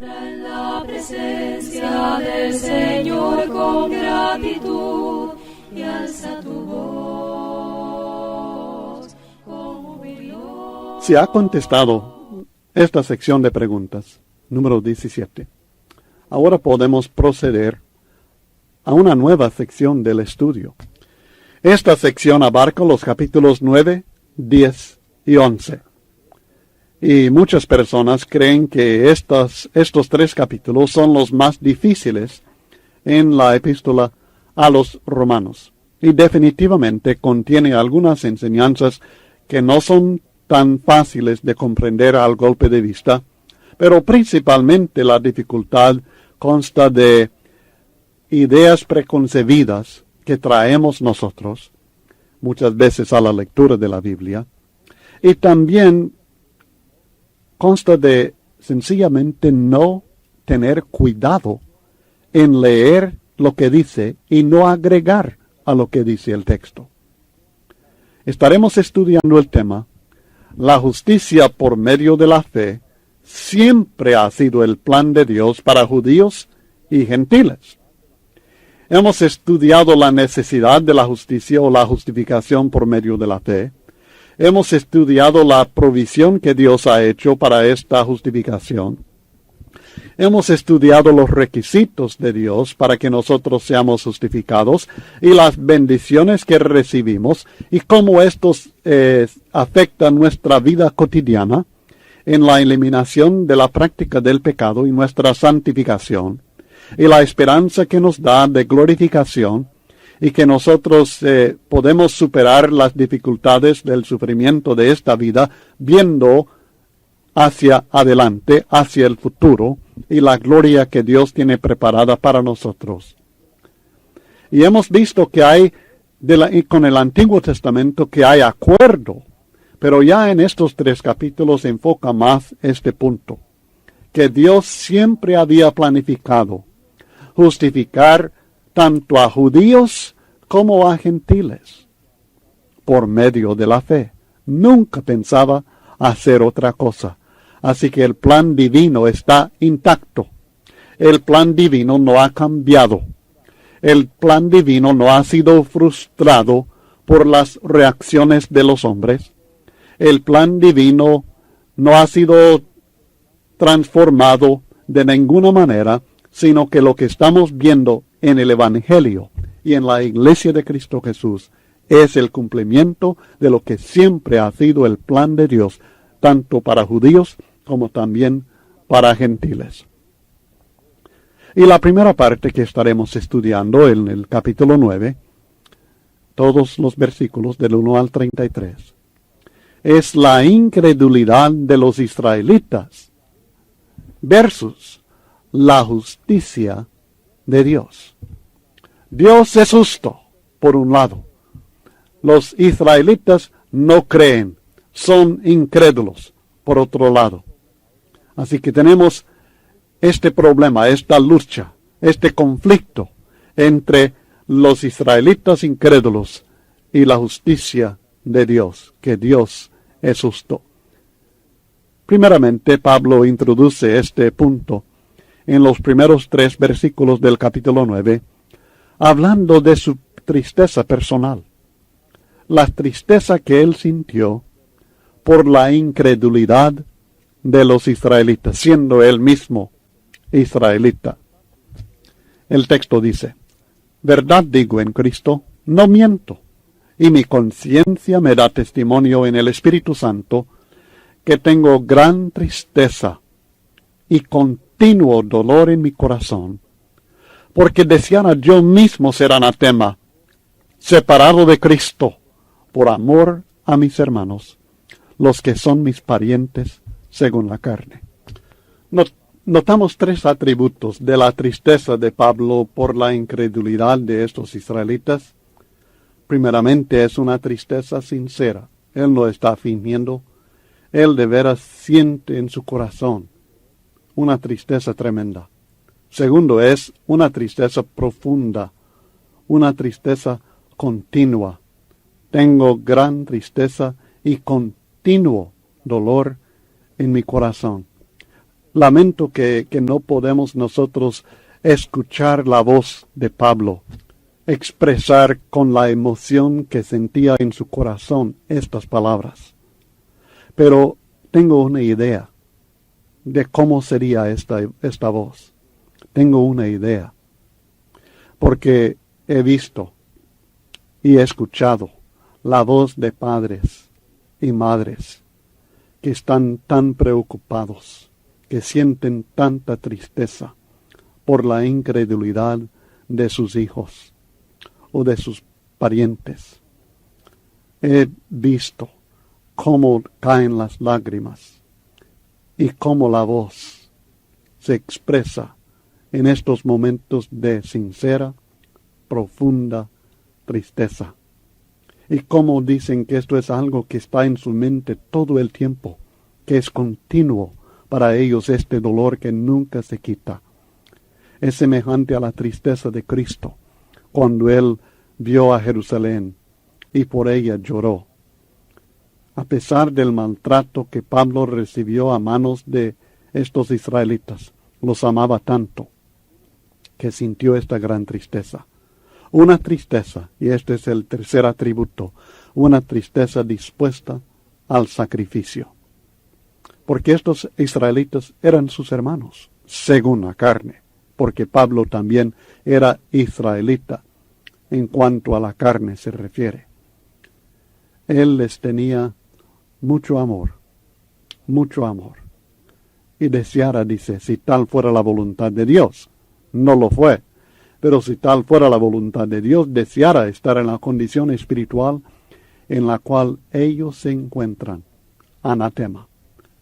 En la presencia del Señor con gratitud y alza tu voz con jubileo. Se ha contestado esta sección de preguntas, número 17. Ahora podemos proceder a una nueva sección del estudio. Esta sección abarca los capítulos 9, 10 y 11. Y muchas personas creen que estos tres capítulos son los más difíciles en la epístola a los romanos. Y definitivamente contiene algunas enseñanzas que no son tan fáciles de comprender al golpe de vista, pero principalmente la dificultad consta de ideas preconcebidas que traemos nosotros, muchas veces a la lectura de la Biblia, y también consta de sencillamente no tener cuidado en leer lo que dice y no agregar a lo que dice el texto. Estaremos estudiando el tema: la justicia por medio de la fe siempre ha sido el plan de Dios para judíos y gentiles. Hemos estudiado la necesidad de la justicia o la justificación por medio de la fe. Hemos estudiado la provisión que Dios ha hecho para esta justificación. Hemos estudiado los requisitos de Dios para que nosotros seamos justificados y las bendiciones que recibimos y cómo estos afectan nuestra vida cotidiana en la eliminación de la práctica del pecado y nuestra santificación, y la esperanza que nos da de glorificación y que nosotros podemos superar las dificultades del sufrimiento de esta vida viendo hacia adelante, hacia el futuro y la gloria que Dios tiene preparada para nosotros. Y hemos visto que hay, con el Antiguo Testamento, que hay acuerdo, pero ya en estos tres capítulos se enfoca más este punto, que Dios siempre había planificado justificar tanto a judíos como a gentiles por medio de la fe. Nunca pensaba hacer otra cosa. Así que el plan divino está intacto. El plan divino no ha cambiado. El plan divino no ha sido frustrado por las reacciones de los hombres. El plan divino no ha sido transformado de ninguna manera, sino que lo que estamos viendo en el Evangelio y en la Iglesia de Cristo Jesús es el cumplimiento de lo que siempre ha sido el plan de Dios, tanto para judíos como también para gentiles. Y la primera parte que estaremos estudiando en el capítulo 9, todos los versículos del 1 al 33, es la incredulidad de los israelitas versus la justicia de Dios. Dios es justo, por un lado. Los israelitas no creen, son incrédulos, por otro lado. Así que tenemos este problema, esta lucha, este conflicto entre los israelitas incrédulos y la justicia de Dios, que Dios es justo. Primeramente, Pablo introduce este punto en los primeros 3 versículos del capítulo 9, hablando de su tristeza personal, la tristeza que él sintió por la incredulidad de los israelitas, siendo él mismo israelita. El texto dice: verdad digo en Cristo, no miento, y mi conciencia me da testimonio en el Espíritu Santo, que tengo gran tristeza y continuo dolor en mi corazón, porque deseara yo mismo ser anatema, separado de Cristo, por amor a mis hermanos, los que son mis parientes según la carne. Notamos 3 atributos de la tristeza de Pablo por la incredulidad de estos israelitas. Primeramente, es una tristeza sincera. Él no está fingiendo. Él de veras siente en su corazón una tristeza tremenda. Segundo, es una tristeza profunda, una tristeza continua. Tengo gran tristeza y continuo dolor en mi corazón. Lamento que no podemos nosotros escuchar la voz de Pablo, expresar con la emoción que sentía en su corazón estas palabras. Pero tengo una idea de cómo sería esta voz. Tengo una idea, porque he visto y he escuchado la voz de padres y madres que están tan preocupados, que sienten tanta tristeza por la incredulidad de sus hijos o de sus parientes. He visto cómo caen las lágrimas y cómo la voz se expresa en estos momentos de sincera, profunda tristeza. Y cómo dicen que esto es algo que está en su mente todo el tiempo, que es continuo para ellos este dolor que nunca se quita. Es semejante a la tristeza de Cristo cuando Él vio a Jerusalén y por ella lloró. A pesar del maltrato que Pablo recibió a manos de estos israelitas, los amaba tanto que sintió esta gran tristeza. Una tristeza, y este es el tercer atributo, una tristeza dispuesta al sacrificio. Porque estos israelitas eran sus hermanos, según la carne, porque Pablo también era israelita en cuanto a la carne se refiere. Él les tenía mucho amor, y deseara, dice, si tal fuera la voluntad de Dios. No lo fue, pero si tal fuera la voluntad de Dios, deseara estar en la condición espiritual en la cual ellos se encuentran, anatema,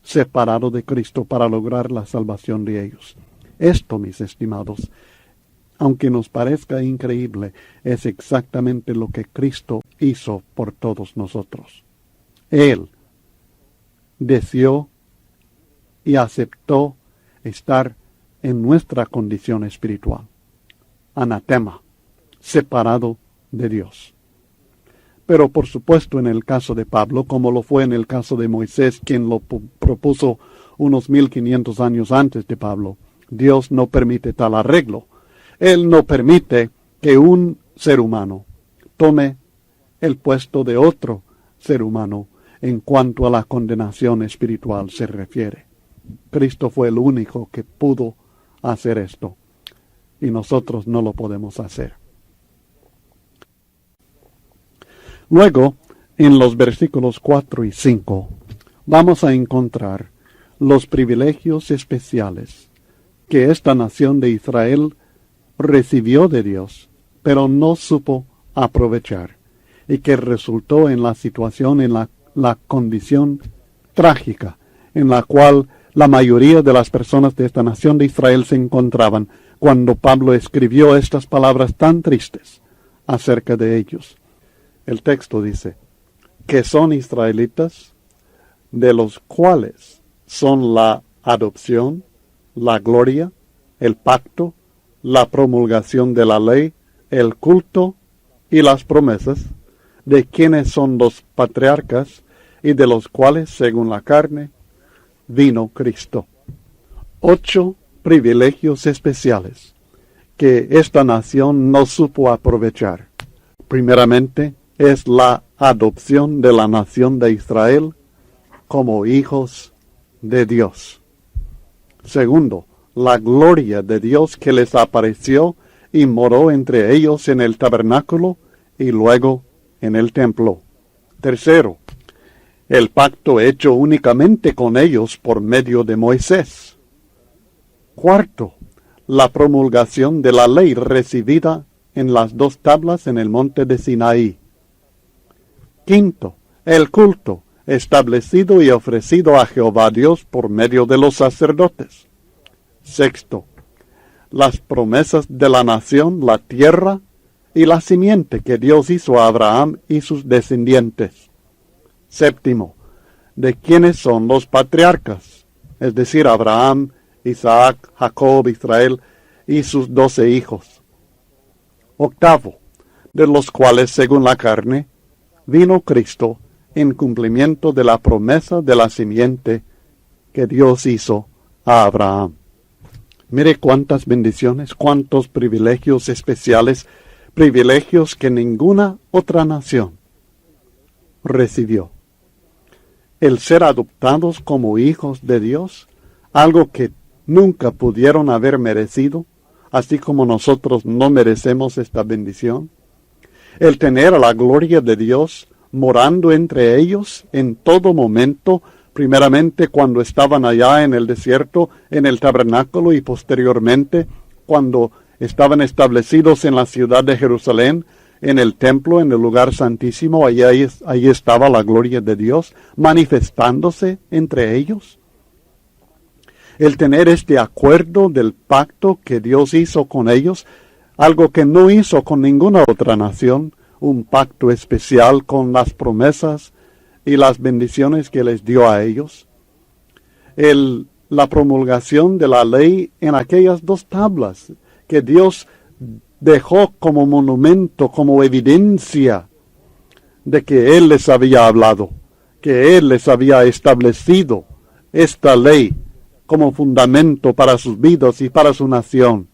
separado de Cristo para lograr la salvación de ellos. Esto, mis estimados, aunque nos parezca increíble, es exactamente lo que Cristo hizo por todos nosotros. Él deseó y aceptó estar en nuestra condición espiritual, anatema, separado de Dios. Pero por supuesto en el caso de Pablo, como lo fue en el caso de Moisés, quien lo propuso unos 1500 años antes de Pablo, Dios no permite tal arreglo. Él no permite que un ser humano tome el puesto de otro ser humano en cuanto a la condenación espiritual se refiere. Cristo fue el único que pudo hacer esto, y nosotros no lo podemos hacer. Luego, en los versículos 4 y 5, vamos a encontrar los privilegios especiales que esta nación de Israel recibió de Dios, pero no supo aprovechar, y que resultó en la situación, en la condición trágica en la cual la mayoría de las personas de esta nación de Israel se encontraban cuando Pablo escribió estas palabras tan tristes acerca de ellos. El texto dice que son israelitas, de los cuales son la adopción, la gloria, el pacto, la promulgación de la ley, el culto y las promesas, de quienes son los patriarcas y de los cuales, según la carne, vino Cristo. 8 privilegios especiales que esta nación no supo aprovechar. Primeramente, es la adopción de la nación de Israel como hijos de Dios. Segundo, la gloria de Dios que les apareció y moró entre ellos en el tabernáculo y luego en el templo. Tercero, el pacto hecho únicamente con ellos por medio de Moisés. Cuarto, la promulgación de la ley recibida en las 2 tablas en el monte de Sinaí. Quinto, el culto establecido y ofrecido a Jehová Dios por medio de los sacerdotes. Sexto, las promesas de la nación, la tierra y la simiente que Dios hizo a Abraham y sus descendientes. Séptimo, de quienes son los patriarcas, es decir, Abraham, Isaac, Jacob, Israel y sus 12 hijos. Octavo, de los cuales, según la carne, vino Cristo en cumplimiento de la promesa de la simiente que Dios hizo a Abraham. Mire cuántas bendiciones, cuántos privilegios especiales, privilegios que ninguna otra nación recibió. El ser adoptados como hijos de Dios, algo que nunca pudieron haber merecido, así como nosotros no merecemos esta bendición. El tener a la gloria de Dios morando entre ellos en todo momento, primeramente cuando estaban allá en el desierto, en el tabernáculo, y posteriormente cuando estaban establecidos en la ciudad de Jerusalén, en el templo, en el lugar santísimo. Ahí estaba la gloria de Dios manifestándose entre ellos. El tener este acuerdo del pacto que Dios hizo con ellos, algo que no hizo con ninguna otra nación, un pacto especial con las promesas y las bendiciones que les dio a ellos. La promulgación de la ley en aquellas 2 tablas que Dios dejó como monumento, como evidencia de que Él les había hablado, que Él les había establecido esta ley como fundamento para sus vidas y para su nación.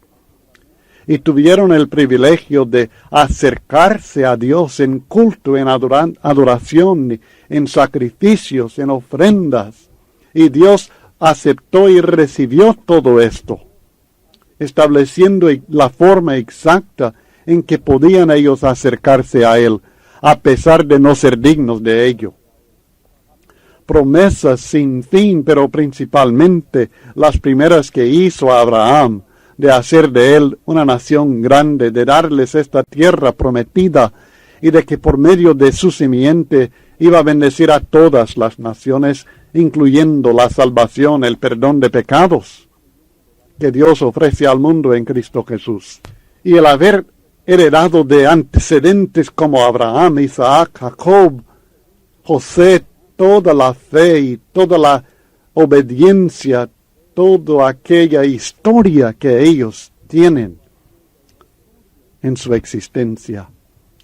Y tuvieron el privilegio de acercarse a Dios en culto, en adoración, en sacrificios, en ofrendas. Y Dios aceptó y recibió todo esto, estableciendo la forma exacta en que podían ellos acercarse a Él, a pesar de no ser dignos de ello. Promesas sin fin, pero principalmente las primeras que hizo Abraham, de hacer de él una nación grande, de darles esta tierra prometida, y de que por medio de su simiente iba a bendecir a todas las naciones, incluyendo la salvación, el perdón de pecados que Dios ofrece al mundo en Cristo Jesús. Y el haber heredado de antecedentes como Abraham, Isaac, Jacob, José, toda la fe y toda la obediencia, toda aquella historia que ellos tienen en su existencia,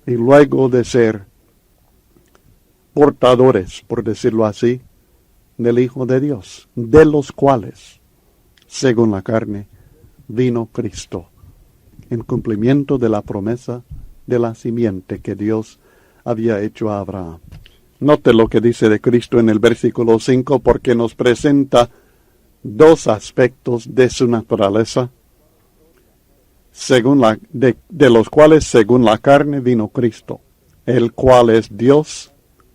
y luego de ser portadores, por decirlo así, del Hijo de Dios, de los cuales, según la carne, vino Cristo, en cumplimiento de la promesa de la simiente que Dios había hecho a Abraham. Note lo que dice de Cristo en el versículo 5, porque nos presenta 2 aspectos de su naturaleza, de los cuales según la carne vino Cristo, el cual es Dios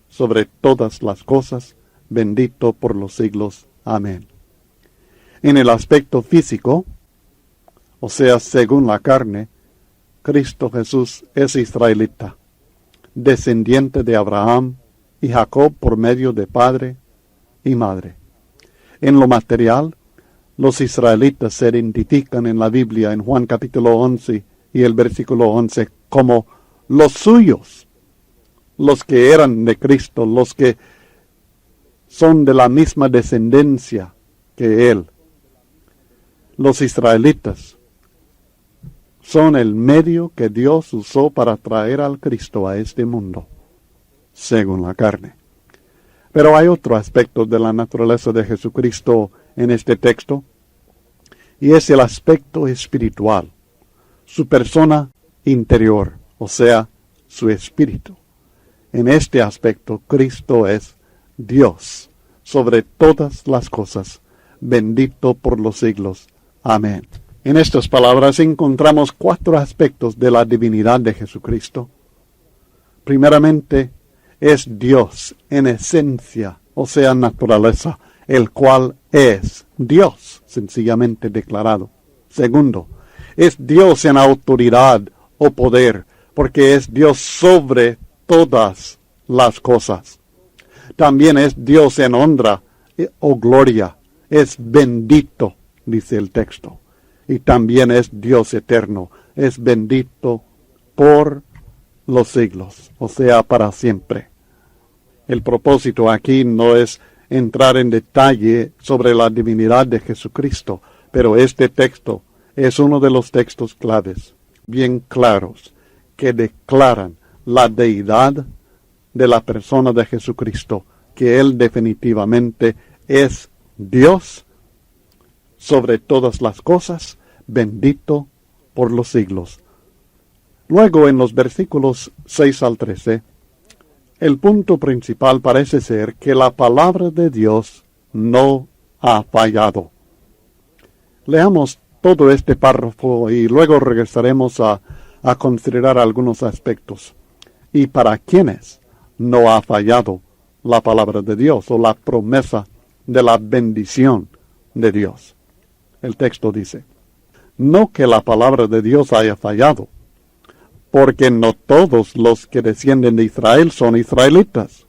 sobre todas las cosas, bendito por los siglos. Amén. En el aspecto físico, o sea, según la carne, Cristo Jesús es israelita, descendiente de Abraham y Jacob por medio de padre y madre. En lo material, los israelitas se identifican en la Biblia, en Juan capítulo 11 y el versículo 11, como los suyos, los que eran de Cristo, los que son de la misma descendencia que Él. Los israelitas son el medio que Dios usó para traer al Cristo a este mundo, según la carne. Pero hay otro aspecto de la naturaleza de Jesucristo en este texto, y es el aspecto espiritual, su persona interior, o sea, su espíritu. En este aspecto, Cristo es Dios sobre todas las cosas, bendito por los siglos. Amén. En estas palabras encontramos 4 aspectos de la divinidad de Jesucristo. Primeramente, es Dios en esencia, o sea, naturaleza, el cual es Dios, sencillamente declarado. Segundo, es Dios en autoridad o poder, porque es Dios sobre todas las cosas. También es Dios en honra o gloria, es bendito, dice el texto. Y también es Dios eterno, es bendito por los siglos, o sea, para siempre. El propósito aquí no es entrar en detalle sobre la divinidad de Jesucristo, pero este texto es uno de los textos claves, bien claros, que declaran la deidad de la persona de Jesucristo, que Él definitivamente es Dios sobre todas las cosas, bendito por los siglos. Luego, en los versículos 6 al 13, el punto principal parece ser que la palabra de Dios no ha fallado. Leamos todo este párrafo y luego regresaremos a considerar algunos aspectos. ¿Y para quiénes no ha fallado la palabra de Dios o la promesa de la bendición de Dios? El texto dice, no que la palabra de Dios haya fallado, porque no todos los que descienden de Israel son israelitas,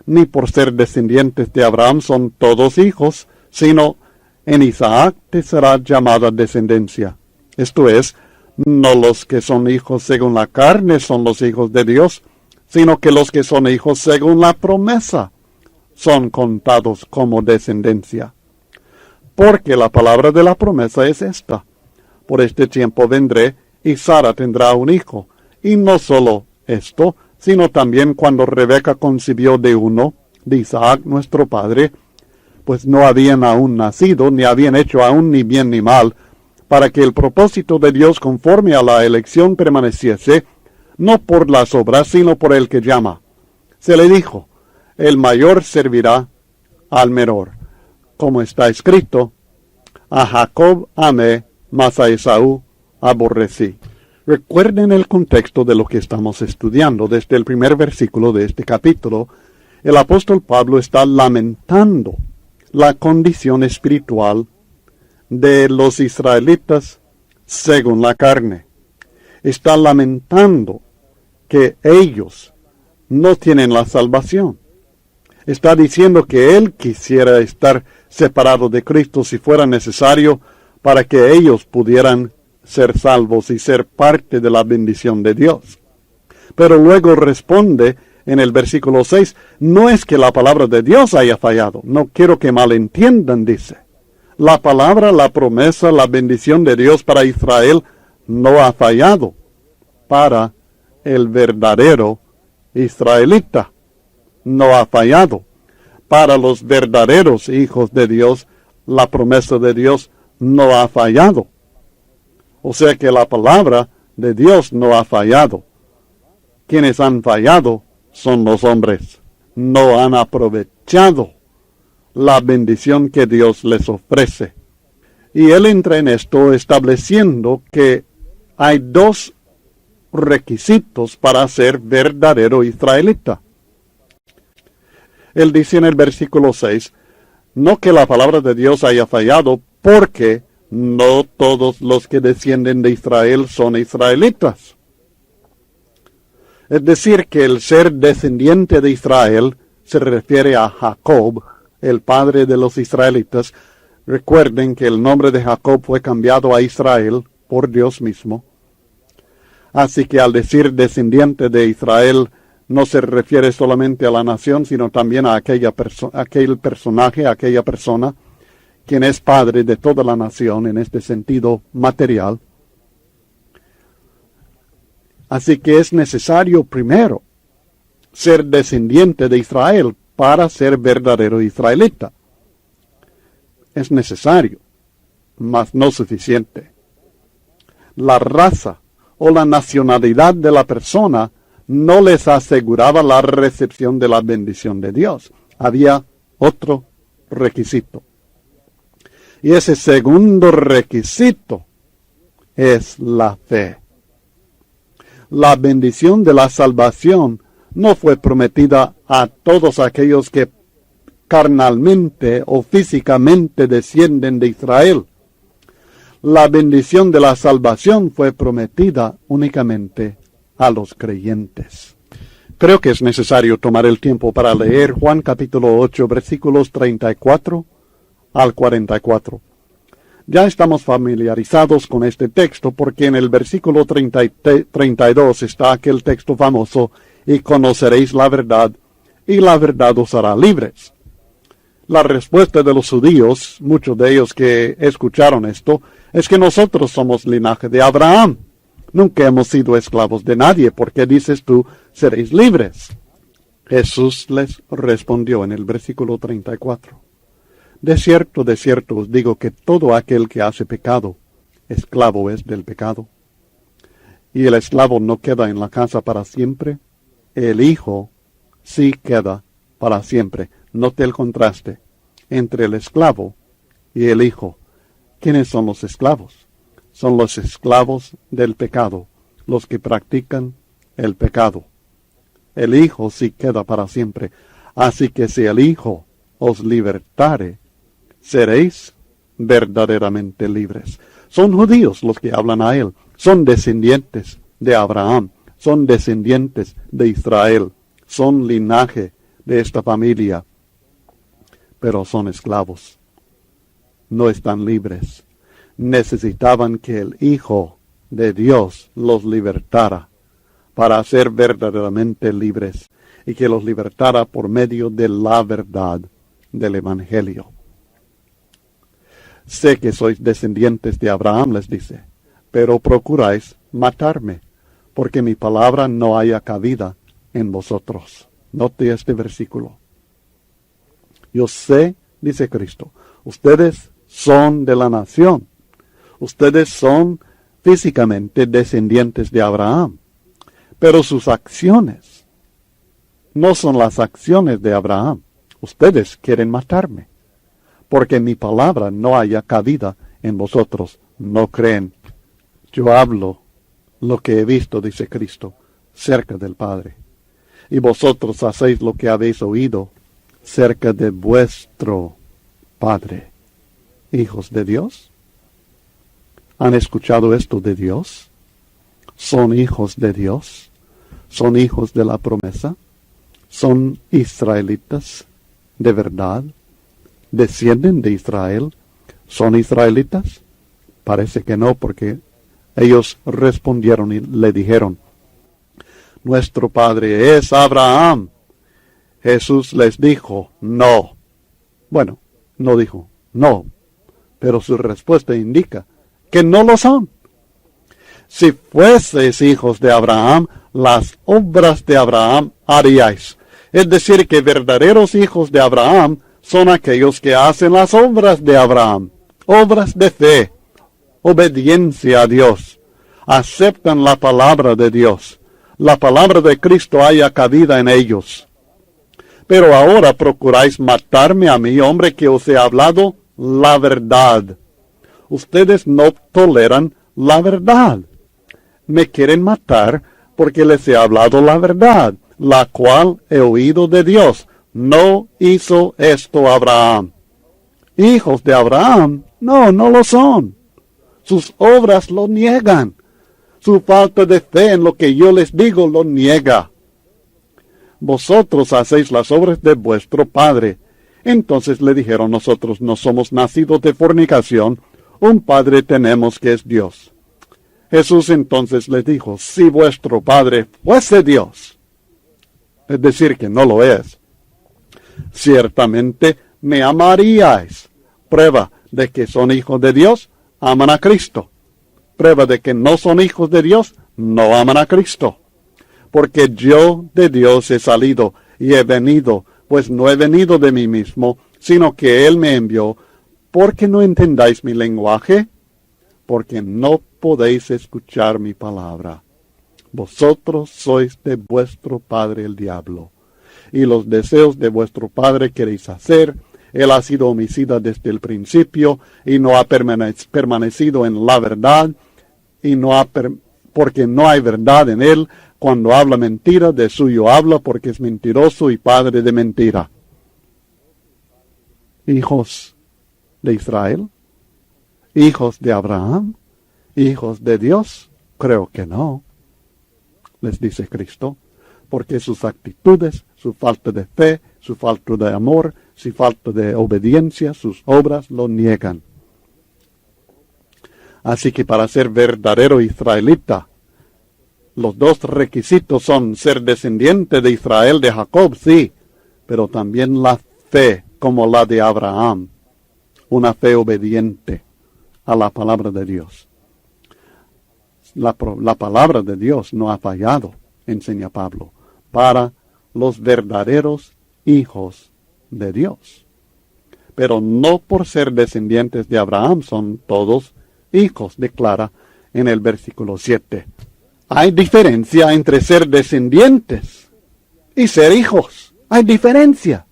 ni por ser descendientes de Abraham son todos hijos, sino en Isaac te será llamada descendencia. Esto es, no los que son hijos según la carne son los hijos de Dios, sino que los que son hijos según la promesa son contados como descendencia. Porque la palabra de la promesa es esta: por este tiempo vendré, y Sara tendrá un hijo. Y no solo esto, sino también cuando Rebeca concibió de uno, de Isaac nuestro padre, pues no habían aún nacido, ni habían hecho aún ni bien ni mal, para que el propósito de Dios conforme a la elección permaneciese, no por las obras, sino por el que llama. Se le dijo, el mayor servirá al menor. Como está escrito, a Jacob amé, mas a Esaú aborrecí. Recuerden el contexto de lo que estamos estudiando. Desde el primer versículo de este capítulo, el apóstol Pablo está lamentando la condición espiritual de los israelitas según la carne. Está lamentando que ellos no tienen la salvación. Está diciendo que él quisiera estar separado de Cristo si fuera necesario para que ellos pudieran ser salvos y ser parte de la bendición de Dios. Pero luego responde en el versículo 6, no es que la palabra de Dios haya fallado, no quiero que malentiendan, dice. La palabra, la promesa, la bendición de Dios para Israel no ha fallado para el verdadero israelita. No ha fallado. Para los verdaderos hijos de Dios, la promesa de Dios no ha fallado. O sea que la palabra de Dios no ha fallado. Quienes han fallado son los hombres. No han aprovechado la bendición que Dios les ofrece. Y él entra en esto estableciendo que hay dos requisitos para ser verdadero israelita. Él dice en el versículo 6, no que la palabra de Dios haya fallado, porque no todos los que descienden de Israel son israelitas. Es decir, que el ser descendiente de Israel se refiere a Jacob, el padre de los israelitas. Recuerden que el nombre de Jacob fue cambiado a Israel por Dios mismo. Así que al decir descendiente de Israel, no se refiere solamente a la nación, sino también a aquel personaje, aquella persona, quien es padre de toda la nación en este sentido material. Así que es necesario primero ser descendiente de Israel para ser verdadero israelita. Es necesario, mas no suficiente. La raza o la nacionalidad de la persona no les aseguraba la recepción de la bendición de Dios. Había otro requisito. Y ese segundo requisito es la fe. La bendición de la salvación no fue prometida a todos aquellos que carnalmente o físicamente descienden de Israel. La bendición de la salvación fue prometida únicamente a los creyentes. Creo que es necesario tomar el tiempo para leer Juan capítulo 8, versículos 34 al 44. Ya estamos familiarizados con este texto porque en el versículo 32 está aquel texto famoso, y conoceréis la verdad, y la verdad os hará libres. La respuesta de los judíos, muchos de ellos que escucharon esto, es que nosotros somos linaje de Abraham. Nunca hemos sido esclavos de nadie, porque dices tú, seréis libres. Jesús les respondió en el versículo 34. de cierto os digo que todo aquel que hace pecado, esclavo es del pecado. Y el esclavo no queda en la casa para siempre, el hijo sí queda para siempre. Note el contraste entre el esclavo y el hijo. ¿Quiénes son los esclavos? Son los esclavos del pecado, los que practican el pecado. El hijo sí queda para siempre. Así que si el hijo os libertare, seréis verdaderamente libres. Son judíos los que hablan a él. Son descendientes de Abraham. Son descendientes de Israel. Son linaje de esta familia. Pero son esclavos. No están libres. Necesitaban que el Hijo de Dios los libertara para ser verdaderamente libres y que los libertara por medio de la verdad del Evangelio. Sé que sois descendientes de Abraham, les dice, pero procuráis matarme, porque mi palabra no haya cabida en vosotros. Note este versículo. Yo sé, dice Cristo, ustedes son de la nación. Ustedes son físicamente descendientes de Abraham, pero sus acciones no son las acciones de Abraham. Ustedes quieren matarme, porque mi palabra no haya cabida en vosotros. No creen. Yo hablo lo que he visto, dice Cristo, cerca del Padre. Y vosotros hacéis lo que habéis oído cerca de vuestro Padre. ¿Hijos de Dios? ¿Han escuchado esto de Dios? ¿Son hijos de Dios? ¿Son hijos de la promesa? ¿Son israelitas de verdad? ¿Descienden de Israel? ¿Son israelitas? Parece que no, porque ellos respondieron y le dijeron, nuestro padre es Abraham. Jesús les dijo, no. Bueno, no dijo, no, pero su respuesta indica que no lo son. Si fueseis hijos de Abraham, las obras de Abraham haríais. Es decir, que verdaderos hijos de Abraham son aquellos que hacen las obras de Abraham, obras de fe, obediencia a Dios, aceptan la palabra de Dios, la palabra de Cristo haya cabida en ellos. Pero ahora procuráis matarme a mí, hombre, que os he hablado la verdad. Ustedes no toleran la verdad. Me quieren matar porque les he hablado la verdad, la cual he oído de Dios. No hizo esto Abraham. Hijos de Abraham, no lo son. Sus obras lo niegan. Su falta de fe en lo que yo les digo lo niega. Vosotros hacéis las obras de vuestro padre. Entonces le dijeron, nosotros no somos nacidos de fornicación, un padre tenemos que es Dios. Jesús entonces les dijo, si vuestro padre fuese Dios, es decir, que no lo es, ciertamente me amaríais. Prueba de que son hijos de Dios, aman a Cristo. Prueba de que no son hijos de Dios, no aman a Cristo. Porque yo de Dios he salido y he venido, pues no he venido de mí mismo, sino que Él me envió. ¿Por qué no entendáis mi lenguaje? Porque no podéis escuchar mi palabra. Vosotros sois de vuestro padre el diablo, y los deseos de vuestro padre queréis hacer. Él ha sido homicida desde el principio, y no ha permanecido en la verdad, y porque no hay verdad en él. Cuando habla mentira, de suyo habla, porque es mentiroso y padre de mentira. Hijos de Israel, hijos de Abraham, hijos de Dios, creo que no, les dice Cristo, porque sus actitudes, su falta de fe, su falta de amor, su falta de obediencia, sus obras lo niegan. Así que para ser verdadero israelita, los dos requisitos son ser descendiente de Israel, de Jacob, sí, pero también la fe como la de Abraham, una fe obediente a la palabra de Dios. La palabra de Dios no ha fallado, enseña Pablo, para los verdaderos hijos de Dios. pero no por ser descendientes de Abraham son todos hijos, declara en el versículo 7. Hay diferencia entre ser descendientes y ser hijos. Hay diferencia.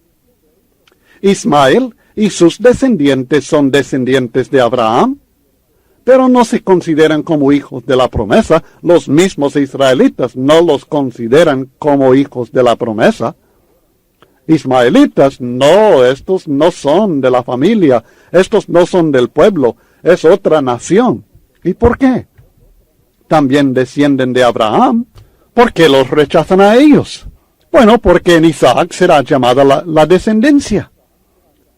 Ismael y sus descendientes son descendientes de Abraham, pero no se consideran como hijos de la promesa. Los mismos israelitas no los consideran como hijos de la promesa. Ismaelitas, no, estos no son de la familia, estos no son del pueblo, es otra nación. ¿Y por qué? También descienden de Abraham. ¿Por qué los rechazan a ellos? Bueno, porque en Isaac será llamada la descendencia.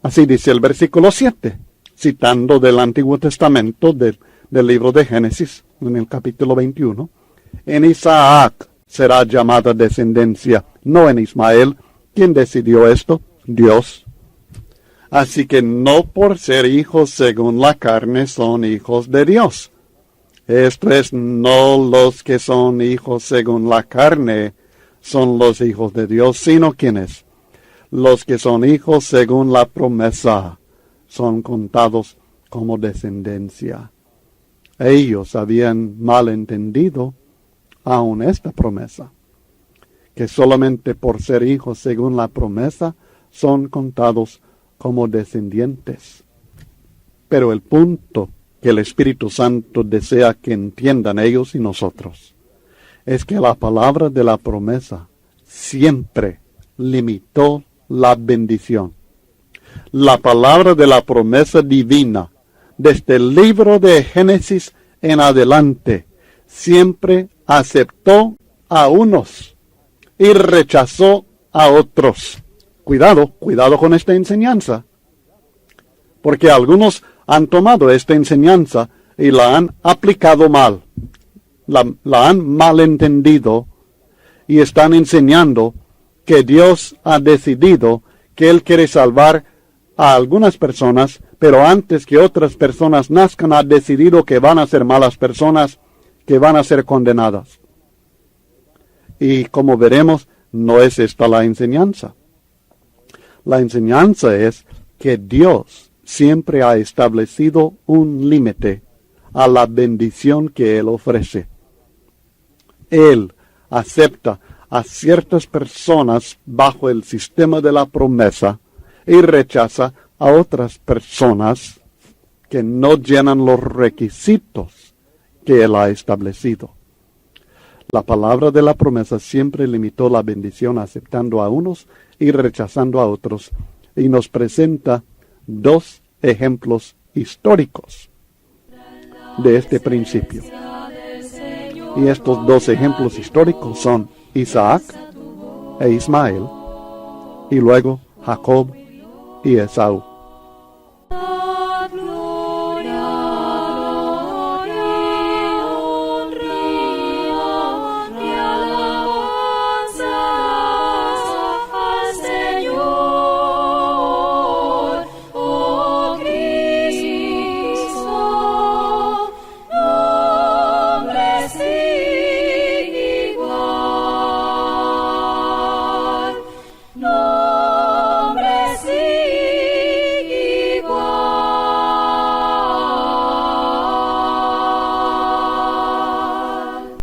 Así dice el versículo 7, citando del Antiguo Testamento del libro de Génesis, en el capítulo 21. En Isaac será llamada descendencia, no en Ismael. ¿Quién decidió esto? Dios. Así que no por ser hijos según la carne son hijos de Dios. Esto es, no los que son hijos según la carne son los hijos de Dios, sino ¿quiénes? Los que son hijos según la promesa son contados como descendencia. Ellos habían malentendido aún esta promesa, que solamente por ser hijos según la promesa son contados como descendientes. Pero el punto que el Espíritu Santo desea que entiendan ellos y nosotros es que la palabra de la promesa siempre limitó la bendición. La palabra de la promesa divina, desde el libro de Génesis en adelante, siempre aceptó a unos y rechazó a otros. Cuidado con esta enseñanza, porque algunos han tomado esta enseñanza y la han aplicado mal, la han malentendido y están enseñando que Dios ha decidido que Él quiere salvar a algunas personas, pero antes que otras personas nazcan ha decidido que van a ser malas personas, que van a ser condenadas. Y como veremos, no es esta la enseñanza. La enseñanza es que Dios siempre ha establecido un límite a la bendición que Él ofrece. Él acepta a ciertas personas bajo el sistema de la promesa y rechaza a otras personas que no llenan los requisitos que Él ha establecido. La palabra de la promesa siempre limitó la bendición aceptando a unos y rechazando a otros, y nos presenta dos ejemplos históricos de este principio. Y estos dos ejemplos históricos son Isaac e Ismael, y luego Jacob y Esaú.